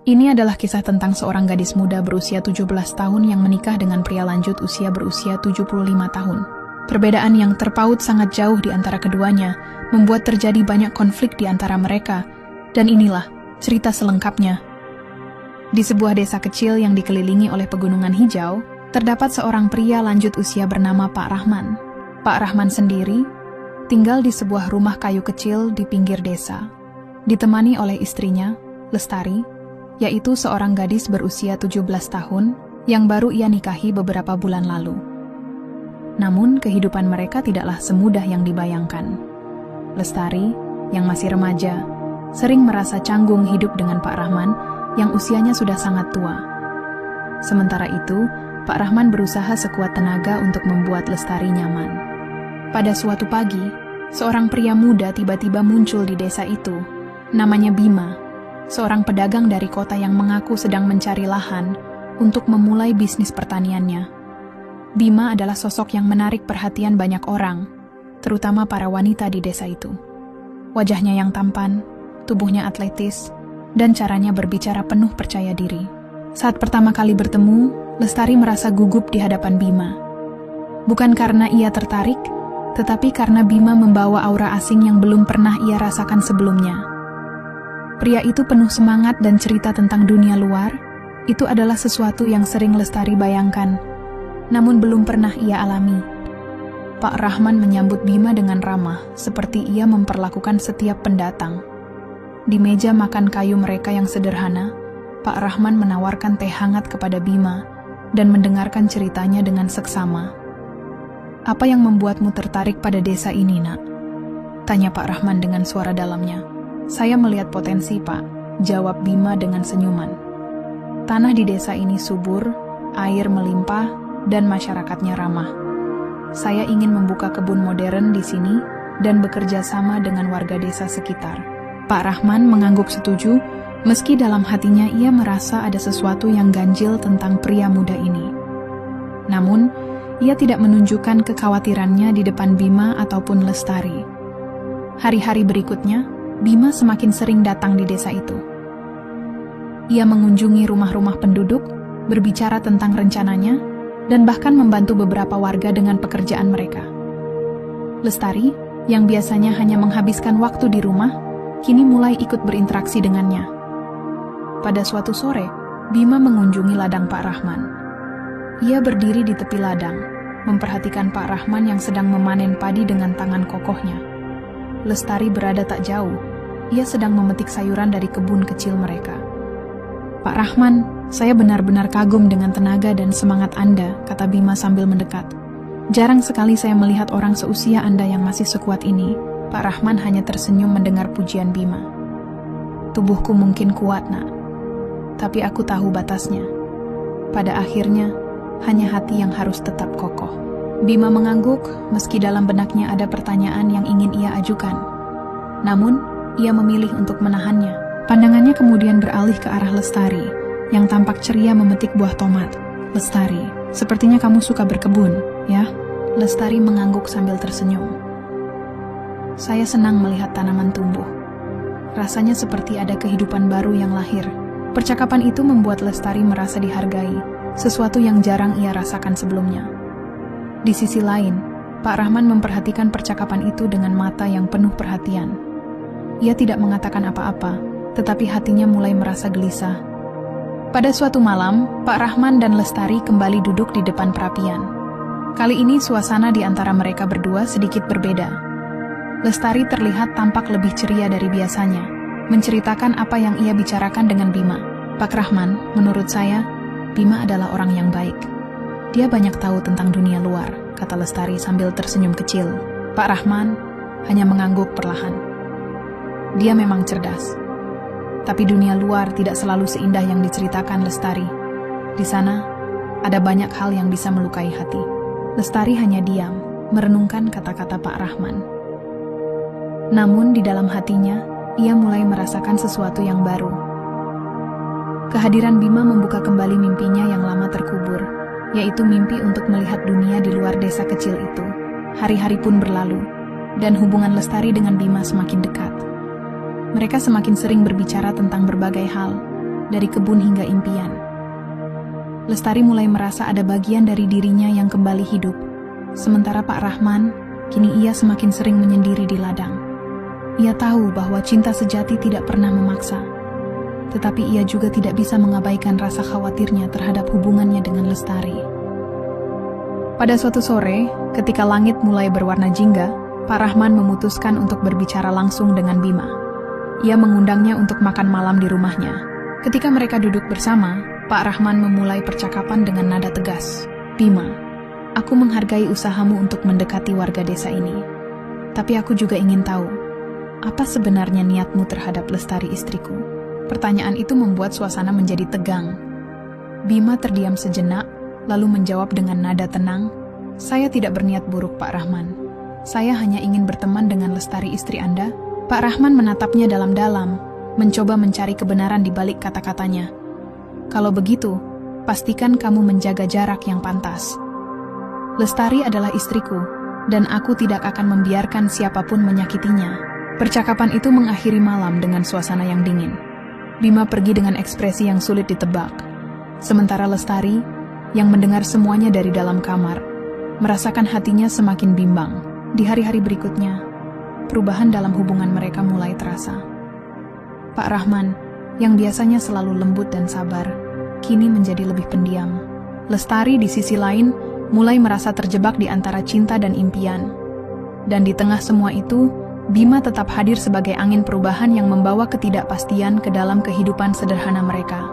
Ini adalah kisah tentang seorang gadis muda berusia 17 tahun yang menikah dengan pria lanjut usia berusia 75 tahun. Perbedaan yang terpaut sangat jauh di antara keduanya membuat terjadi banyak konflik di antara mereka, dan inilah cerita selengkapnya. Di sebuah desa kecil yang dikelilingi oleh pegunungan hijau, terdapat seorang pria lanjut usia bernama Pak Rahman. Pak Rahman sendiri tinggal di sebuah rumah kayu kecil di pinggir desa, ditemani oleh istrinya, Lestari, yaitu seorang gadis berusia 17 tahun yang baru ia nikahi beberapa bulan lalu. Namun, kehidupan mereka tidaklah semudah yang dibayangkan. Lestari, yang masih remaja, sering merasa canggung hidup dengan Pak Rahman yang usianya sudah sangat tua. Sementara itu, Pak Rahman berusaha sekuat tenaga untuk membuat Lestari nyaman. Pada suatu pagi, seorang pria muda tiba-tiba muncul di desa itu. Namanya Bima, seorang pedagang dari kota yang mengaku sedang mencari lahan untuk memulai bisnis pertaniannya. Bima adalah sosok yang menarik perhatian banyak orang, terutama para wanita di desa itu. Wajahnya yang tampan, tubuhnya atletis, dan caranya berbicara penuh percaya diri. Saat pertama kali bertemu, Lestari merasa gugup di hadapan Bima. Bukan karena ia tertarik, tetapi karena Bima membawa aura asing yang belum pernah ia rasakan sebelumnya. Pria itu penuh semangat dan cerita tentang dunia luar. Itu adalah sesuatu yang sering Lestari bayangkan, namun belum pernah ia alami. Pak Rahman menyambut Bima dengan ramah, seperti ia memperlakukan setiap pendatang. Di meja makan kayu mereka yang sederhana, Pak Rahman menawarkan teh hangat kepada Bima dan mendengarkan ceritanya dengan seksama. "Apa yang membuatmu tertarik pada desa ini, Nak?" tanya Pak Rahman dengan suara dalamnya. "Saya melihat potensi, Pak," jawab Bima dengan senyuman. "Tanah di desa ini subur, air melimpah, dan masyarakatnya ramah. Saya ingin membuka kebun modern di sini dan bekerja sama dengan warga desa sekitar." Pak Rahman mengangguk setuju, meski dalam hatinya ia merasa ada sesuatu yang ganjil tentang pria muda ini. Namun, ia tidak menunjukkan kekhawatirannya di depan Bima ataupun Lestari. Hari-hari berikutnya, Bima semakin sering datang di desa itu. Ia mengunjungi rumah-rumah penduduk, berbicara tentang rencananya, dan bahkan membantu beberapa warga dengan pekerjaan mereka. Lestari, yang biasanya hanya menghabiskan waktu di rumah, kini mulai ikut berinteraksi dengannya. Pada suatu sore, Bima mengunjungi ladang Pak Rahman. Ia berdiri di tepi ladang, memperhatikan Pak Rahman yang sedang memanen padi dengan tangan kokohnya. Lestari berada tak jauh, ia sedang memetik sayuran dari kebun kecil mereka. "Pak Rahman, saya benar-benar kagum dengan tenaga dan semangat Anda," kata Bima sambil mendekat. "Jarang sekali saya melihat orang seusia Anda yang masih sekuat ini." Pak Rahman hanya tersenyum mendengar pujian Bima. "Tubuhku mungkin kuat, Nak, tapi aku tahu batasnya. Pada akhirnya, hanya hati yang harus tetap kokoh." Bima mengangguk, meski dalam benaknya ada pertanyaan yang ingin ia ajukan. Namun, ia memilih untuk menahannya. Pandangannya kemudian beralih ke arah Lestari, yang tampak ceria memetik buah tomat. "Lestari, sepertinya kamu suka berkebun, ya?" Lestari mengangguk sambil tersenyum. "Saya senang melihat tanaman tumbuh. Rasanya seperti ada kehidupan baru yang lahir." Percakapan itu membuat Lestari merasa dihargai, sesuatu yang jarang ia rasakan sebelumnya. Di sisi lain, Pak Rahman memperhatikan percakapan itu dengan mata yang penuh perhatian. Ia tidak mengatakan apa-apa, tetapi hatinya mulai merasa gelisah. Pada suatu malam, Pak Rahman dan Lestari kembali duduk di depan perapian. Kali ini suasana di antara mereka berdua sedikit berbeda. Lestari terlihat tampak lebih ceria dari biasanya, menceritakan apa yang ia bicarakan dengan Bima. "Pak Rahman, menurut saya, Bima adalah orang yang baik. Dia banyak tahu tentang dunia luar," kata Lestari sambil tersenyum kecil. Pak Rahman hanya mengangguk perlahan. "Dia memang cerdas. Tapi dunia luar tidak selalu seindah yang diceritakan Lestari. Di sana, ada banyak hal yang bisa melukai hati." Lestari hanya diam, merenungkan kata-kata Pak Rahman. Namun di dalam hatinya, ia mulai merasakan sesuatu yang baru. Kehadiran Bima membuka kembali mimpinya yang lama terkubur, yaitu mimpi untuk melihat dunia di luar desa kecil itu. Hari-hari pun berlalu, dan hubungan Lestari dengan Bima semakin dekat. Mereka semakin sering berbicara tentang berbagai hal, dari kebun hingga impian. Lestari mulai merasa ada bagian dari dirinya yang kembali hidup. Sementara Pak Rahman, kini ia semakin sering menyendiri di ladang. Ia tahu bahwa cinta sejati tidak pernah memaksa. Tetapi ia juga tidak bisa mengabaikan rasa khawatirnya terhadap hubungannya dengan Lestari. Pada suatu sore, ketika langit mulai berwarna jingga, Pak Rahman memutuskan untuk berbicara langsung dengan Bima. Ia mengundangnya untuk makan malam di rumahnya. Ketika mereka duduk bersama, Pak Rahman memulai percakapan dengan nada tegas. "Bima, aku menghargai usahamu untuk mendekati warga desa ini. Tapi aku juga ingin tahu, apa sebenarnya niatmu terhadap Lestari istriku?" Pertanyaan itu membuat suasana menjadi tegang. Bima terdiam sejenak, lalu menjawab dengan nada tenang, "Saya tidak berniat buruk, Pak Rahman. Saya hanya ingin berteman dengan Lestari istri Anda." Pak Rahman menatapnya dalam-dalam, mencoba mencari kebenaran di balik kata-katanya. "Kalau begitu, pastikan kamu menjaga jarak yang pantas. Lestari adalah istriku, dan aku tidak akan membiarkan siapapun menyakitinya." Percakapan itu mengakhiri malam dengan suasana yang dingin. Bima pergi dengan ekspresi yang sulit ditebak. Sementara Lestari, yang mendengar semuanya dari dalam kamar, merasakan hatinya semakin bimbang. Di hari-hari berikutnya, perubahan dalam hubungan mereka mulai terasa. Pak Rahman, yang biasanya selalu lembut dan sabar, kini menjadi lebih pendiam. Lestari di sisi lain mulai merasa terjebak di antara cinta dan impian. Dan di tengah semua itu, Bima tetap hadir sebagai angin perubahan yang membawa ketidakpastian ke dalam kehidupan sederhana mereka.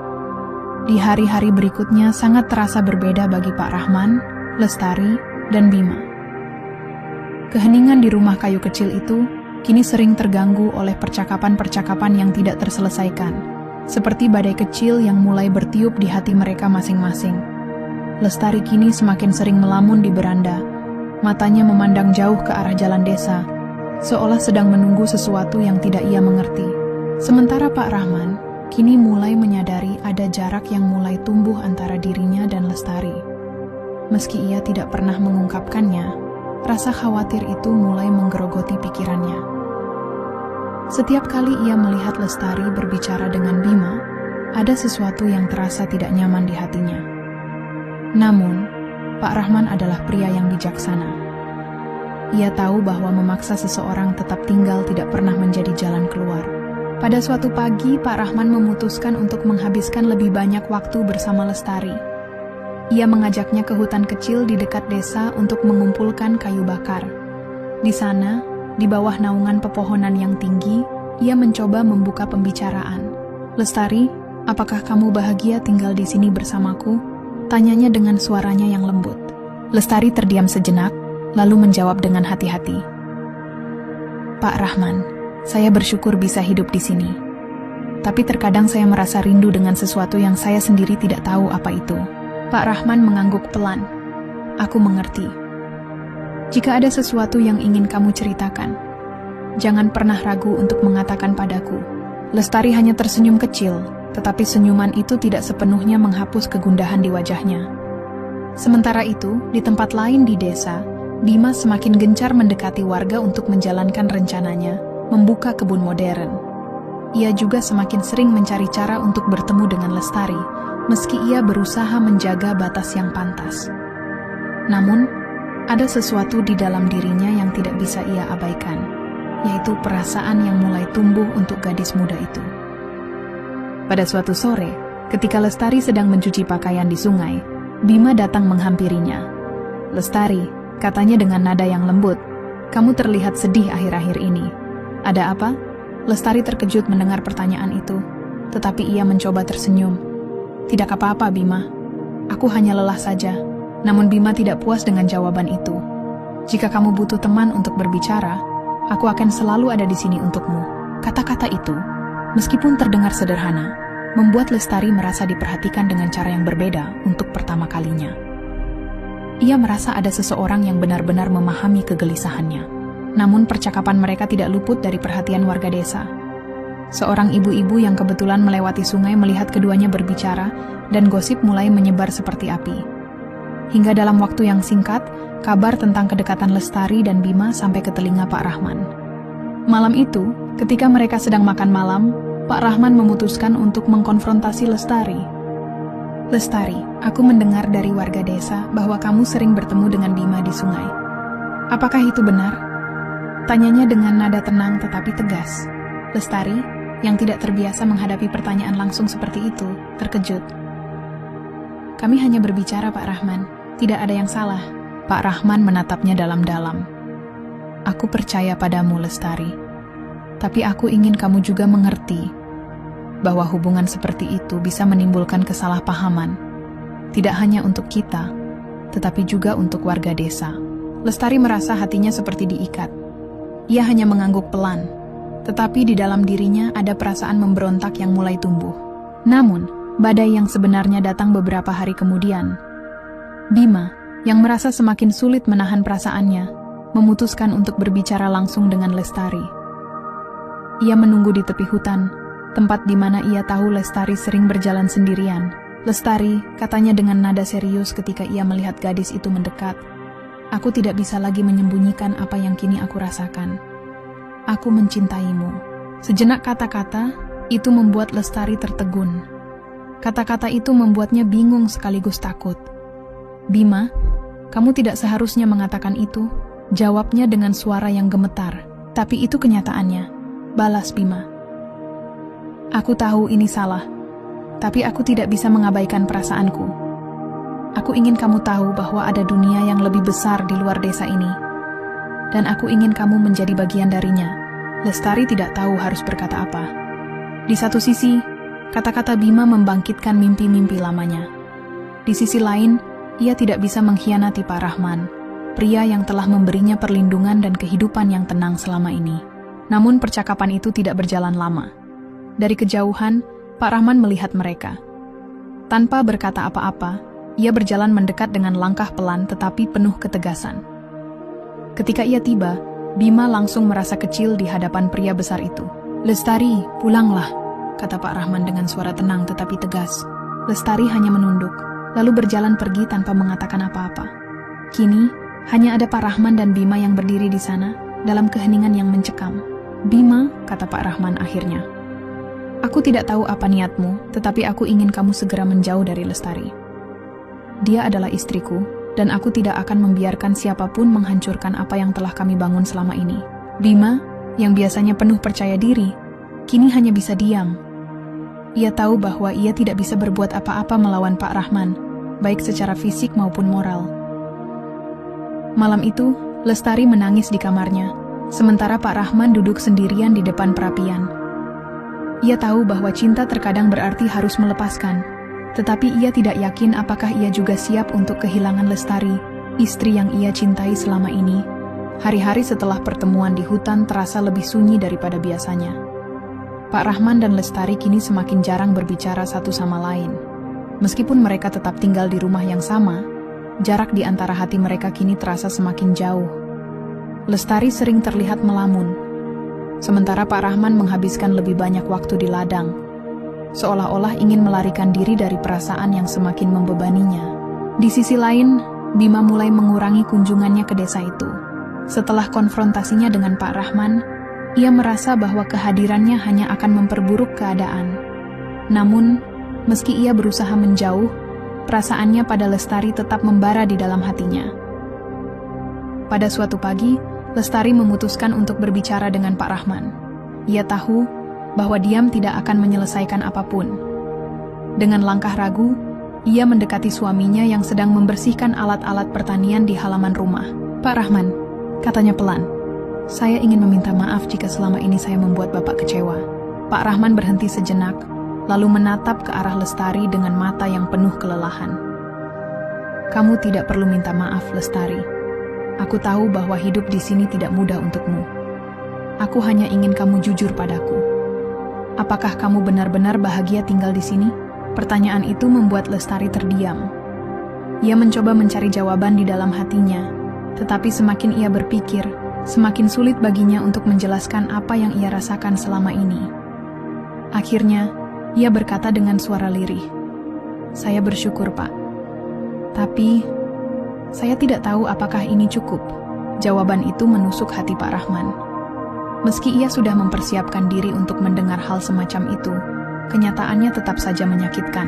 Di hari-hari berikutnya sangat terasa berbeda bagi Pak Rahman, Lestari, dan Bima. Keheningan di rumah kayu kecil itu kini sering terganggu oleh percakapan-percakapan yang tidak terselesaikan, seperti badai kecil yang mulai bertiup di hati mereka masing-masing. Lestari kini semakin sering melamun di beranda, matanya memandang jauh ke arah jalan desa, seolah sedang menunggu sesuatu yang tidak ia mengerti. Sementara Pak Rahman kini mulai menyadari ada jarak yang mulai tumbuh antara dirinya dan Lestari. Meski ia tidak pernah mengungkapkannya, rasa khawatir itu mulai menggerogoti pikirannya. Setiap kali ia melihat Lestari berbicara dengan Bima, ada sesuatu yang terasa tidak nyaman di hatinya. Namun, Pak Rahman adalah pria yang bijaksana. Ia tahu bahwa memaksa seseorang tetap tinggal tidak pernah menjadi jalan keluar. Pada suatu pagi, Pak Rahman memutuskan untuk menghabiskan lebih banyak waktu bersama Lestari. Ia mengajaknya ke hutan kecil di dekat desa untuk mengumpulkan kayu bakar. Di sana, di bawah naungan pepohonan yang tinggi, ia mencoba membuka pembicaraan. "Lestari, apakah kamu bahagia tinggal di sini bersamaku?" Tanyanya dengan suaranya yang lembut. Lestari terdiam sejenak, lalu menjawab dengan hati-hati, "Pak Rahman, saya bersyukur bisa hidup di sini. Tapi terkadang saya merasa rindu dengan sesuatu yang saya sendiri tidak tahu apa itu." Pak Rahman mengangguk pelan. "Aku mengerti. Jika ada sesuatu yang ingin kamu ceritakan, jangan pernah ragu untuk mengatakan padaku." Lestari hanya tersenyum kecil, tetapi senyuman itu tidak sepenuhnya menghapus kegundahan di wajahnya. Sementara itu, di tempat lain di desa, Bima semakin gencar mendekati warga untuk menjalankan rencananya, membuka kebun modern. Ia juga semakin sering mencari cara untuk bertemu dengan Lestari, meski ia berusaha menjaga batas yang pantas. Namun, ada sesuatu di dalam dirinya yang tidak bisa ia abaikan, yaitu perasaan yang mulai tumbuh untuk gadis muda itu. Pada suatu sore, ketika Lestari sedang mencuci pakaian di sungai, Bima datang menghampirinya. "Lestari," katanya dengan nada yang lembut, "kamu terlihat sedih akhir-akhir ini. Ada apa?" Lestari terkejut mendengar pertanyaan itu, tetapi ia mencoba tersenyum. "Tidak apa-apa, Bima. Aku hanya lelah saja." Namun Bima tidak puas dengan jawaban itu. "Jika kamu butuh teman untuk berbicara, aku akan selalu ada di sini untukmu." Kata-kata itu, meskipun terdengar sederhana, membuat Lestari merasa diperhatikan dengan cara yang berbeda untuk pertama kalinya. Ia merasa ada seseorang yang benar-benar memahami kegelisahannya. Namun percakapan mereka tidak luput dari perhatian warga desa. Seorang ibu-ibu yang kebetulan melewati sungai melihat keduanya berbicara, dan gosip mulai menyebar seperti api. Hingga dalam waktu yang singkat, kabar tentang kedekatan Lestari dan Bima sampai ke telinga Pak Rahman. Malam itu, ketika mereka sedang makan malam, Pak Rahman memutuskan untuk mengkonfrontasi Lestari. "Lestari, aku mendengar dari warga desa bahwa kamu sering bertemu dengan Bima di sungai. Apakah itu benar?" Tanyanya dengan nada tenang tetapi tegas. Lestari, yang tidak terbiasa menghadapi pertanyaan langsung seperti itu, terkejut. "Kami hanya berbicara, Pak Rahman. Tidak ada yang salah." Pak Rahman menatapnya dalam-dalam. "Aku percaya padamu, Lestari. Tapi aku ingin kamu juga mengerti bahwa hubungan seperti itu bisa menimbulkan kesalahpahaman. Tidak hanya untuk kita, tetapi juga untuk warga desa." Lestari merasa hatinya seperti diikat. Ia hanya mengangguk pelan, tetapi di dalam dirinya ada perasaan memberontak yang mulai tumbuh. Namun, badai yang sebenarnya datang beberapa hari kemudian. Bima, yang merasa semakin sulit menahan perasaannya, memutuskan untuk berbicara langsung dengan Lestari. Ia menunggu di tepi hutan, tempat di mana ia tahu Lestari sering berjalan sendirian. "Lestari," katanya dengan nada serius ketika ia melihat gadis itu mendekat, "aku tidak bisa lagi menyembunyikan apa yang kini aku rasakan. Aku mencintaimu." Sejenak kata-kata itu membuat Lestari tertegun. Kata-kata itu membuatnya bingung sekaligus takut. "Bima, kamu tidak seharusnya mengatakan itu," jawabnya dengan suara yang gemetar. "Tapi itu kenyataannya," balas Bima. "Aku tahu ini salah, tapi aku tidak bisa mengabaikan perasaanku. Aku ingin kamu tahu bahwa ada dunia yang lebih besar di luar desa ini, dan aku ingin kamu menjadi bagian darinya." Lestari tidak tahu harus berkata apa. Di satu sisi, kata-kata Bima membangkitkan mimpi-mimpi lamanya. Di sisi lain, ia tidak bisa mengkhianati Pak Rahman, pria yang telah memberinya perlindungan dan kehidupan yang tenang selama ini. Namun percakapan itu tidak berjalan lama. Dari kejauhan, Pak Rahman melihat mereka. Tanpa berkata apa-apa, ia berjalan mendekat dengan langkah pelan tetapi penuh ketegasan. Ketika ia tiba, Bima langsung merasa kecil di hadapan pria besar itu. "Lestari, pulanglah," kata Pak Rahman dengan suara tenang tetapi tegas. Lestari hanya menunduk, lalu berjalan pergi tanpa mengatakan apa-apa. Kini, hanya ada Pak Rahman dan Bima yang berdiri di sana, dalam keheningan yang mencekam. "Bima," kata Pak Rahman akhirnya, "aku tidak tahu apa niatmu, tetapi aku ingin kamu segera menjauh dari Lestari. Dia adalah istriku, dan aku tidak akan membiarkan siapapun menghancurkan apa yang telah kami bangun selama ini." Bima, yang biasanya penuh percaya diri, kini hanya bisa diam. Ia tahu bahwa ia tidak bisa berbuat apa-apa melawan Pak Rahman, baik secara fisik maupun moral. Malam itu, Lestari menangis di kamarnya, sementara Pak Rahman duduk sendirian di depan perapian. Ia tahu bahwa cinta terkadang berarti harus melepaskan, tetapi ia tidak yakin apakah ia juga siap untuk kehilangan Lestari, istri yang ia cintai selama ini. Hari-hari setelah pertemuan di hutan terasa lebih sunyi daripada biasanya. Pak Rahman dan Lestari kini semakin jarang berbicara satu sama lain. Meskipun mereka tetap tinggal di rumah yang sama, jarak di antara hati mereka kini terasa semakin jauh. Lestari sering terlihat melamun, sementara Pak Rahman menghabiskan lebih banyak waktu di ladang, seolah-olah ingin melarikan diri dari perasaan yang semakin membebaninya. Di sisi lain, Bima mulai mengurangi kunjungannya ke desa itu. Setelah konfrontasinya dengan Pak Rahman, ia merasa bahwa kehadirannya hanya akan memperburuk keadaan. Namun, meski ia berusaha menjauh, perasaannya pada Lestari tetap membara di dalam hatinya. Pada suatu pagi, Lestari memutuskan untuk berbicara dengan Pak Rahman. Ia tahu bahwa diam tidak akan menyelesaikan apapun. Dengan langkah ragu, ia mendekati suaminya yang sedang membersihkan alat-alat pertanian di halaman rumah. "Pak Rahman," katanya pelan, "saya ingin meminta maaf jika selama ini saya membuat Bapak kecewa." Pak Rahman berhenti sejenak, lalu menatap ke arah Lestari dengan mata yang penuh kelelahan. "Kamu tidak perlu minta maaf, Lestari. Aku tahu bahwa hidup di sini tidak mudah untukmu. Aku hanya ingin kamu jujur padaku. Apakah kamu benar-benar bahagia tinggal di sini?" Pertanyaan itu membuat Lestari terdiam. Ia mencoba mencari jawaban di dalam hatinya, tetapi semakin ia berpikir, semakin sulit baginya untuk menjelaskan apa yang ia rasakan selama ini. Akhirnya, ia berkata dengan suara lirih, "Saya bersyukur, Pak. Tapi, saya tidak tahu apakah ini cukup." Jawaban itu menusuk hati Pak Rahman. Meski ia sudah mempersiapkan diri untuk mendengar hal semacam itu, kenyataannya tetap saja menyakitkan.